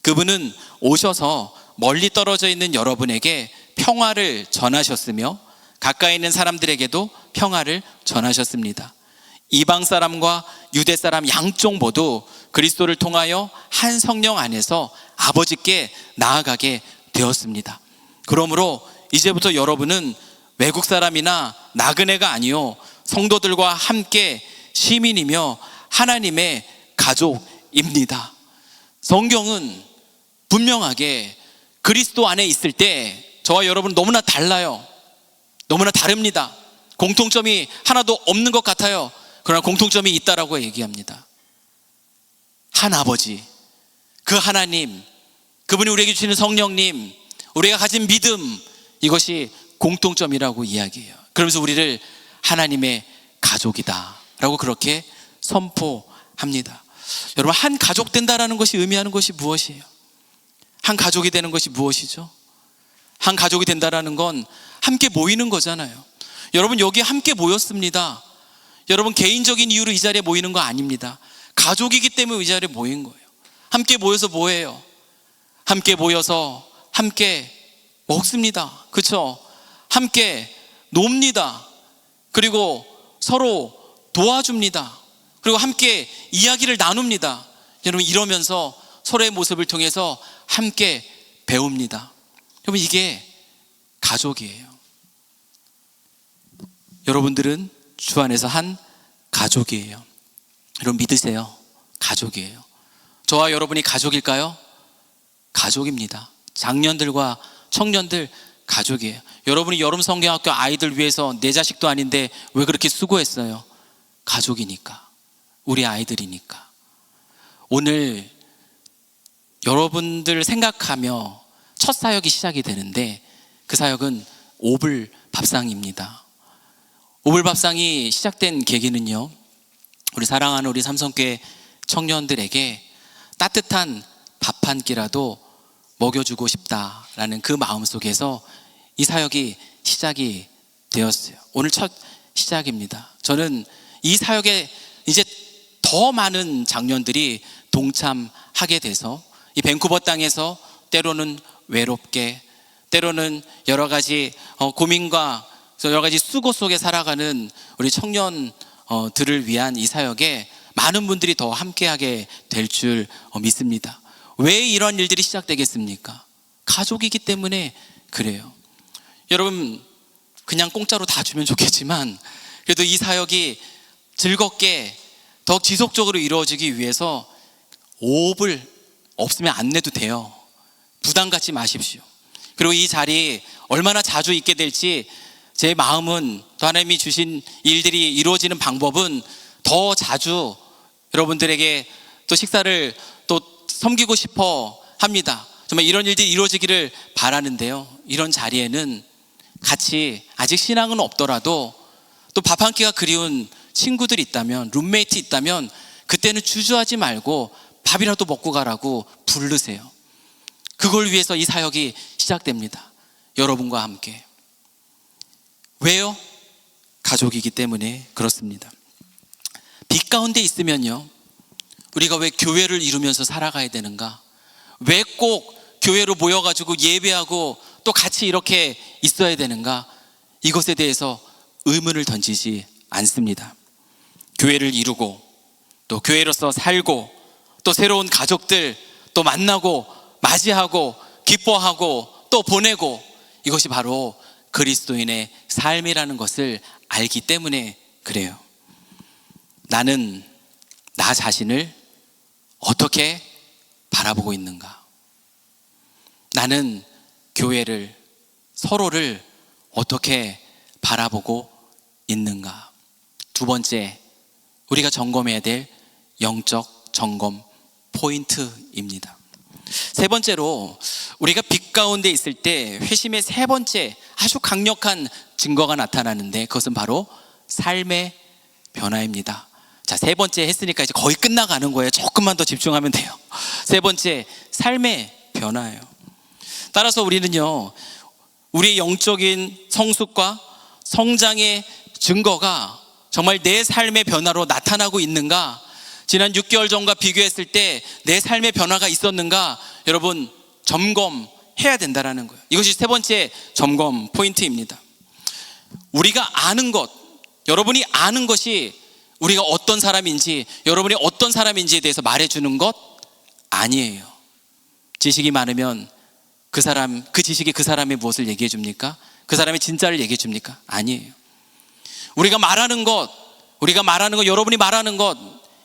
그분은 오셔서 멀리 떨어져 있는 여러분에게 평화를 전하셨으며 가까이 있는 사람들에게도 평화를 전하셨습니다. 이방 사람과 유대 사람 양쪽 모두 그리스도를 통하여 한 성령 안에서 아버지께 나아가게 되었습니다. 그러므로 이제부터 여러분은 외국 사람이나 나그네가 아니요 성도들과 함께 시민이며 하나님의 가족입니다. 성경은 분명하게 그리스도 안에 있을 때 저와 여러분 너무나 달라요. 너무나 다릅니다. 공통점이 하나도 없는 것 같아요. 그러나 공통점이 있다라고 얘기합니다. 한 아버지, 그 하나님, 그분이 우리에게 주시는 성령님, 우리가 가진 믿음, 이것이 공통점이라고 이야기해요. 그러면서 우리를 하나님의 가족이다 라고 그렇게 선포합니다. 여러분, 한 가족 된다라는 것이 의미하는 것이 무엇이에요? 한 가족이 되는 것이 무엇이죠? 한 가족이 된다라는 건 함께 모이는 거잖아요. 여러분, 여기 함께 모였습니다. 여러분, 개인적인 이유로 이 자리에 모이는 거 아닙니다. 가족이기 때문에 이 자리에 모인 거예요. 함께 모여서 뭐예요? 함께 모여서 함께 먹습니다. 그렇죠? 함께 놉니다. 그리고 서로 도와줍니다. 그리고 함께 이야기를 나눕니다. 여러분, 이러면서 서로의 모습을 통해서 함께 배웁니다. 여러분, 이게 가족이에요. 여러분들은 주 안에서 한 가족이에요. 여러분 믿으세요. 가족이에요. 저와 여러분이 가족일까요? 가족입니다. 장년들과 청년들 가족이에요. 여러분이 여름 성경학교 아이들 위해서 내 자식도 아닌데 왜 그렇게 수고했어요? 가족이니까, 우리 아이들이니까. 오늘 여러분들 생각하며 첫 사역이 시작이 되는데 그 사역은 오불 밥상입니다. 오불 밥상이 시작된 계기는요, 우리 사랑하는 우리 삼성교회 청년들에게 따뜻한 밥 한 끼라도 먹여주고 싶다라는 그 마음 속에서 이 사역이 시작이 되었어요. 오늘 첫 시작입니다. 저는 이 사역에 이제 더 많은 장년들이 동참하게 돼서 이 밴쿠버 땅에서 때로는 외롭게, 때로는 여러 가지 고민과 여러 가지 수고 속에 살아가는 우리 청년들을 위한 이 사역에 많은 분들이 더 함께하게 될 줄 믿습니다. 왜 이런 일들이 시작되겠습니까? 가족이기 때문에 그래요. 여러분, 그냥 공짜로 다 주면 좋겠지만 그래도 이 사역이 즐겁게 더 지속적으로 이루어지기 위해서 5불 없으면 안 내도 돼요. 부담 갖지 마십시오. 그리고 이 자리 얼마나 자주 있게 될지 제 마음은, 또 하나님이 주신 일들이 이루어지는 방법은 더 자주 여러분들에게 또 식사를 또 섬기고 싶어 합니다. 정말 이런 일들이 이루어지기를 바라는데요, 이런 자리에는 같이 아직 신앙은 없더라도 또 밥 한 끼가 그리운 친구들이 있다면, 룸메이트 있다면 그때는 주저하지 말고 밥이라도 먹고 가라고 부르세요. 그걸 위해서 이 사역이 시작됩니다. 여러분과 함께. 왜요? 가족이기 때문에 그렇습니다. 빛 가운데 있으면요, 우리가 왜 교회를 이루면서 살아가야 되는가? 왜 꼭 교회로 모여가지고 예배하고 또 같이 이렇게 있어야 되는가? 이것에 대해서 의문을 던지지 않습니다. 교회를 이루고 또 교회로서 살고 또 새로운 가족들 또 만나고 맞이하고 기뻐하고 또 보내고, 이것이 바로 그리스도인의 삶이라는 것을 알기 때문에 그래요. 나는 나 자신을 어떻게 바라보고 있는가? 나는 교회를, 서로를 어떻게 바라보고 있는가? 두 번째, 우리가 점검해야 될 영적 점검 포인트입니다. 세 번째로, 우리가 빛 가운데 있을 때 회심의 세 번째 아주 강력한 증거가 나타나는데 그것은 바로 삶의 변화입니다. 자, 세 번째 했으니까 이제 거의 끝나가는 거예요. 조금만 더 집중하면 돼요. 세 번째, 삶의 변화예요. 따라서 우리는요, 우리의 영적인 성숙과 성장의 증거가 정말 내 삶의 변화로 나타나고 있는가? 지난 6개월 전과 비교했을 때 내 삶의 변화가 있었는가? 여러분, 점검해야 된다는 거예요. 이것이 세 번째 점검 포인트입니다. 우리가 아는 것, 여러분이 아는 것이 우리가 어떤 사람인지, 여러분이 어떤 사람인지에 대해서 말해주는 것 아니에요. 지식이 많으면 그 사람, 그 지식이 그 사람의 무엇을 얘기해 줍니까? 그 사람의 진짜를 얘기해 줍니까? 아니에요. 우리가 말하는 것, 여러분이 말하는 것,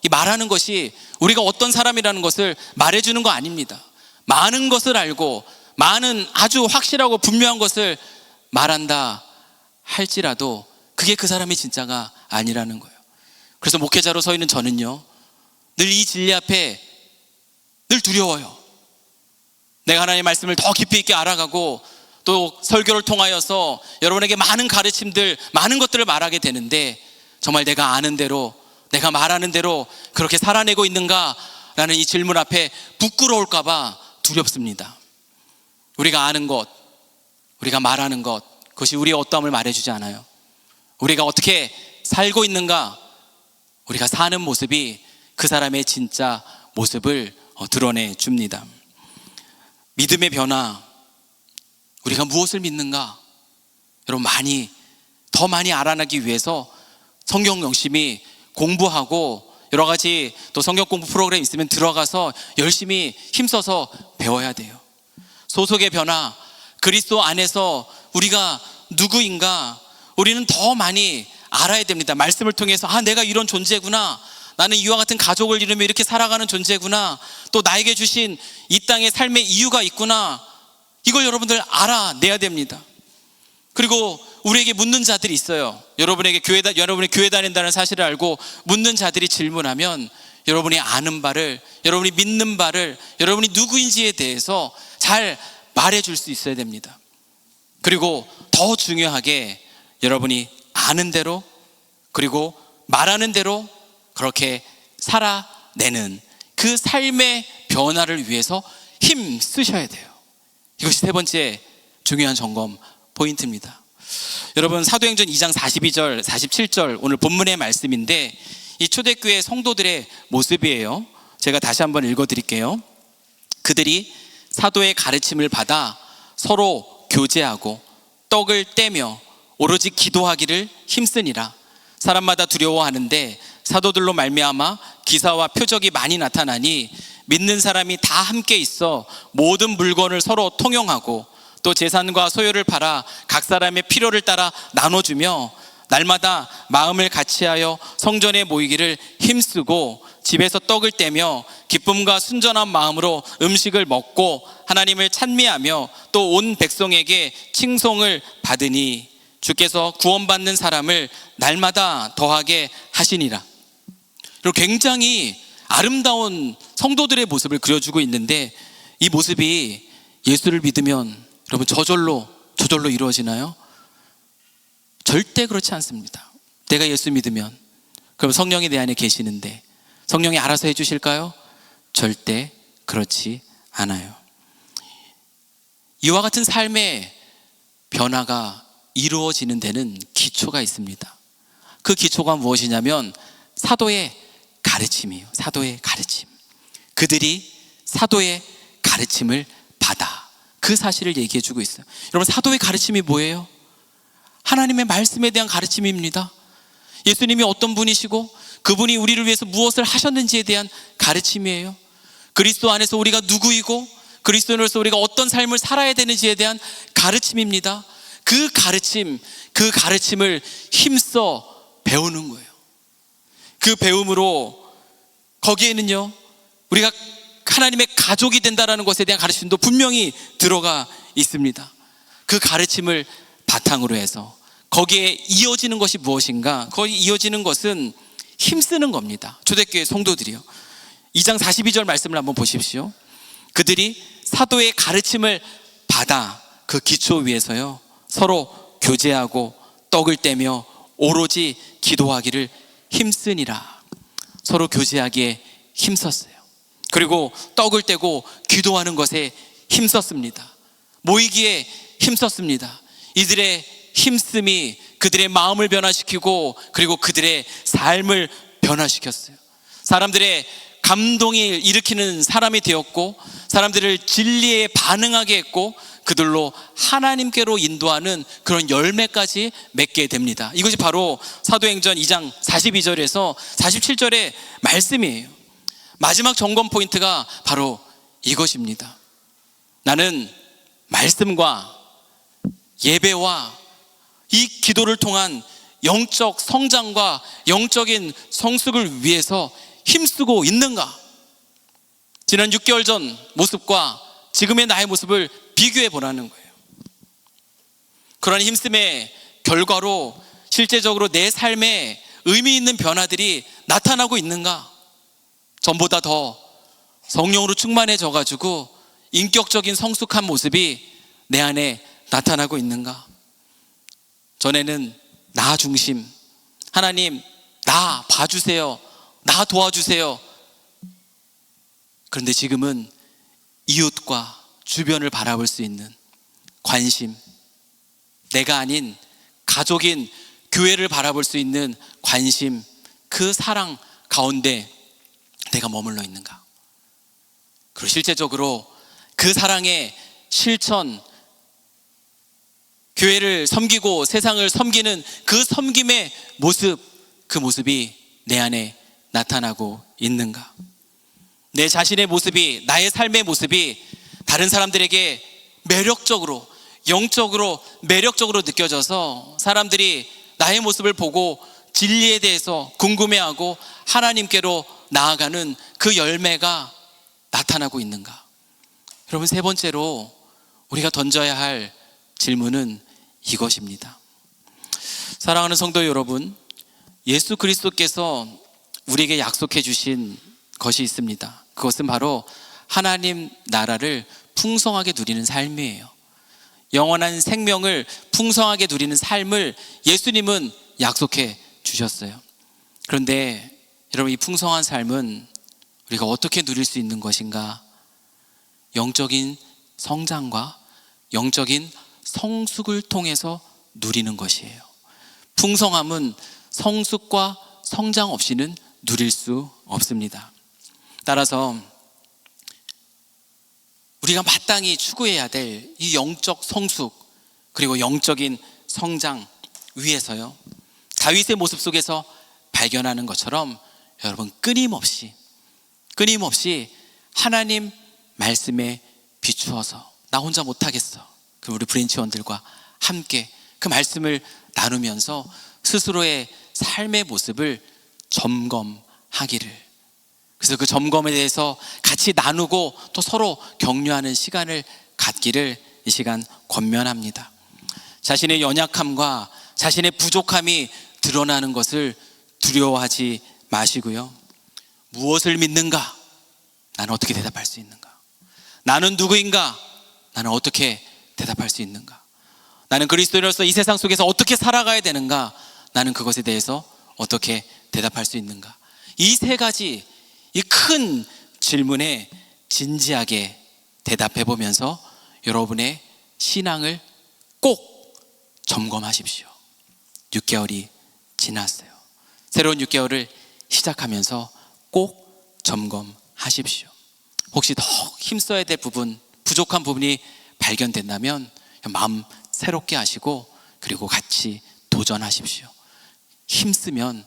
이 말하는 것이 우리가 어떤 사람이라는 것을 말해주는 거 아닙니다. 많은 것을 알고 많은 아주 확실하고 분명한 것을 말한다 할지라도 그게 그 사람의 진짜가 아니라는 거예요. 그래서 목회자로 서 있는 저는요, 늘 이 진리 앞에 늘 두려워요. 내가 하나님의 말씀을 더 깊이 있게 알아가고 또 설교를 통하여서 여러분에게 많은 가르침들, 많은 것들을 말하게 되는데 정말 내가 아는 대로, 내가 말하는 대로 그렇게 살아내고 있는가라는 이 질문 앞에 부끄러울까 봐 두렵습니다. 우리가 아는 것, 우리가 말하는 것, 그것이 우리의 어떠함을 말해주지 않아요. 우리가 어떻게 살고 있는가, 우리가 사는 모습이 그 사람의 진짜 모습을 드러내 줍니다. 믿음의 변화, 우리가 무엇을 믿는가? 여러분, 더 많이 알아나기 위해서 성경 열심히 공부하고 여러 가지 또 성경 공부 프로그램 있으면 들어가서 열심히 힘써서 배워야 돼요. 소속의 변화, 그리스도 안에서 우리가 누구인가 우리는 더 많이 알아야 됩니다. 말씀을 통해서 내가 이런 존재구나, 나는 이와 같은 가족을 이루며 이렇게 살아가는 존재구나, 또 나에게 주신 이 땅의 삶의 이유가 있구나, 이걸 여러분들 알아내야 됩니다. 그리고 우리에게 묻는 자들이 있어요. 여러분이 교회 다닌다는 사실을 알고 묻는 자들이 질문하면 여러분이 아는 바를, 여러분이 믿는 바를, 여러분이 누구인지에 대해서 잘 말해줄 수 있어야 됩니다. 그리고 더 중요하게 여러분이 아는 대로 그리고 말하는 대로 그렇게 살아내는 그 삶의 변화를 위해서 힘 쓰셔야 돼요. 이것이 세 번째 중요한 점검 포인트입니다. 여러분, 사도행전 2장 42절 47절 오늘 본문의 말씀인데 이 초대교회 성도들의 모습이에요. 제가 다시 한번 읽어드릴게요. 그들이 사도의 가르침을 받아 서로 교제하고 떡을 떼며 오로지 기도하기를 힘쓰니라. 사람마다 두려워하는데 사도들로 말미암아 기사와 표적이 많이 나타나니 믿는 사람이 다 함께 있어 모든 물건을 서로 통용하고 또 재산과 소유를 팔아 각 사람의 필요를 따라 나눠주며 날마다 마음을 같이하여 성전에 모이기를 힘쓰고 집에서 떡을 떼며 기쁨과 순전한 마음으로 음식을 먹고 하나님을 찬미하며 또 온 백성에게 칭송을 받으니 주께서 구원받는 사람을 날마다 더하게 하시니라. 그리고 굉장히 아름다운 성도들의 모습을 그려주고 있는데 이 모습이 예수를 믿으면 여러분 저절로 이루어지나요? 절대 그렇지 않습니다. 내가 예수 믿으면 그럼 성령이 내 안에 계시는데 성령이 알아서 해주실까요? 절대 그렇지 않아요. 이와 같은 삶의 변화가 이루어지는 데는 기초가 있습니다. 그 기초가 무엇이냐면 사도의 가르침이에요. 사도의 가르침. 그들이 사도의 가르침을 받아 그 사실을 얘기해 주고 있어요. 여러분, 사도의 가르침이 뭐예요? 하나님의 말씀에 대한 가르침입니다. 예수님이 어떤 분이시고 그분이 우리를 위해서 무엇을 하셨는지에 대한 가르침이에요. 그리스도 안에서 우리가 누구이고 그리스도인으로서 우리가 어떤 삶을 살아야 되는지에 대한 가르침입니다. 그 가르침을 힘써 배우는 거예요. 그 배움으로 거기에는요 우리가 하나님의 가족이 된다라는 것에 대한 가르침도 분명히 들어가 있습니다. 그 가르침을 바탕으로 해서 거기에 이어지는 것이 무엇인가? 거기 이어지는 것은 힘쓰는 겁니다. 초대교회 성도들이요. 2장 42절 말씀을 한번 보십시오. 그들이 사도의 가르침을 받아 그 기초 위에서요 서로 교제하고 떡을 떼며 오로지 기도하기를 힘쓰니라. 서로 교제하기에 힘썼어요. 그리고 떡을 떼고 기도하는 것에 힘썼습니다. 모이기에 힘썼습니다. 이들의 힘씀이 그들의 마음을 변화시키고 그리고 그들의 삶을 변화시켰어요. 사람들의 감동이 일으키는 사람이 되었고 사람들을 진리에 반응하게 했고 그들로 하나님께로 인도하는 그런 열매까지 맺게 됩니다. 이것이 바로 사도행전 2장 42절에서 47절의 말씀이에요. 마지막 점검 포인트가 바로 이것입니다. 나는 말씀과 예배와 이 기도를 통한 영적 성장과 영적인 성숙을 위해서 힘쓰고 있는가? 지난 6개월 전 모습과 지금의 나의 모습을 비교해 보라는 거예요. 그런 힘씀의 결과로 실제적으로 내 삶에 의미 있는 변화들이 나타나고 있는가? 전보다 더 성령으로 충만해져 가지고 인격적인 성숙한 모습이 내 안에 나타나고 있는가? 전에는 나 중심, 하나님 나 봐주세요, 나 도와주세요. 그런데 지금은 이웃과 주변을 바라볼 수 있는 관심, 내가 아닌 가족인 교회를 바라볼 수 있는 관심, 그 사랑 가운데 내가 머물러 있는가? 그리고 실제적으로 그 사랑의 실천, 교회를 섬기고 세상을 섬기는 그 섬김의 모습, 그 모습이 내 안에 나타나고 있는가? 내 자신의 모습이, 나의 삶의 모습이 다른 사람들에게 매력적으로 영적으로 매력적으로 느껴져서 사람들이 나의 모습을 보고 진리에 대해서 궁금해하고 하나님께로 나아가는 그 열매가 나타나고 있는가? 여러분, 세 번째로 우리가 던져야 할 질문은 이것입니다. 사랑하는 성도 여러분, 예수 그리스도께서 우리에게 약속해 주신 것이 있습니다. 그것은 바로 하나님 나라를 풍성하게 누리는 삶이에요. 영원한 생명을 풍성하게 누리는 삶을 예수님은 약속해 주셨어요. 그런데 여러분, 이 풍성한 삶은 우리가 어떻게 누릴 수 있는 것인가? 영적인 성장과 영적인 성숙을 통해서 누리는 것이에요. 풍성함은 성숙과 성장 없이는 누릴 수 없습니다. 따라서 우리가 마땅히 추구해야 될 이 영적 성숙 그리고 영적인 성장 위해서요, 다윗의 모습 속에서 발견하는 것처럼 여러분, 끊임없이 하나님 말씀에 비추어서 나 혼자 못하겠어, 그럼 우리 브랜치원들과 함께 그 말씀을 나누면서 스스로의 삶의 모습을 점검하기를, 그래서 그 점검에 대해서 같이 나누고 또 서로 격려하는 시간을 갖기를 이 시간 권면합니다. 자신의 연약함과 자신의 부족함이 드러나는 것을 두려워하지 마시고요, 무엇을 믿는가? 나는 어떻게 대답할 수 있는가? 나는 누구인가? 나는 어떻게 대답할 수 있는가? 나는 그리스도인으로서 이 세상 속에서 어떻게 살아가야 되는가? 나는 그것에 대해서 어떻게 대답할 수 있는가? 이 세 가지, 이 큰 질문에 진지하게 대답해 보면서 여러분의 신앙을 꼭 점검하십시오. 6개월이 지났어요. 새로운 6개월을 시작하면서 꼭 점검하십시오. 혹시 더 힘써야 될 부분, 부족한 부분이 발견된다면 마음 새롭게 하시고 그리고 같이 도전하십시오. 힘쓰면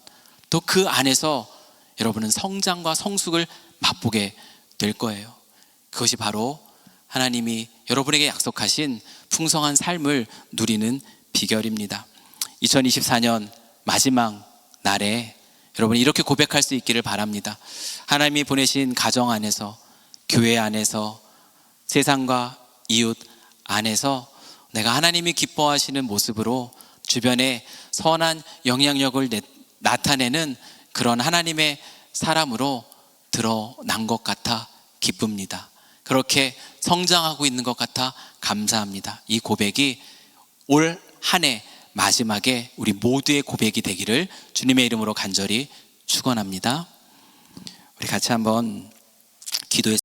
또 그 안에서 여러분은 성장과 성숙을 맛보게 될 거예요. 그것이 바로 하나님이 여러분에게 약속하신 풍성한 삶을 누리는 비결입니다. 2024년 마지막 날에 여러분 이렇게 고백할 수 있기를 바랍니다. 하나님이 보내신 가정 안에서, 교회 안에서, 세상과 이웃 안에서 내가 하나님이 기뻐하시는 모습으로 주변에 선한 영향력을 나타내는 그런 하나님의 사람으로 드러난 것 같아 기쁩니다. 그렇게 성장하고 있는 것 같아 감사합니다. 이 고백이 올 한 해 마지막에 우리 모두의 고백이 되기를 주님의 이름으로 간절히 축원합니다. 우리 같이 한번 기도했습니다.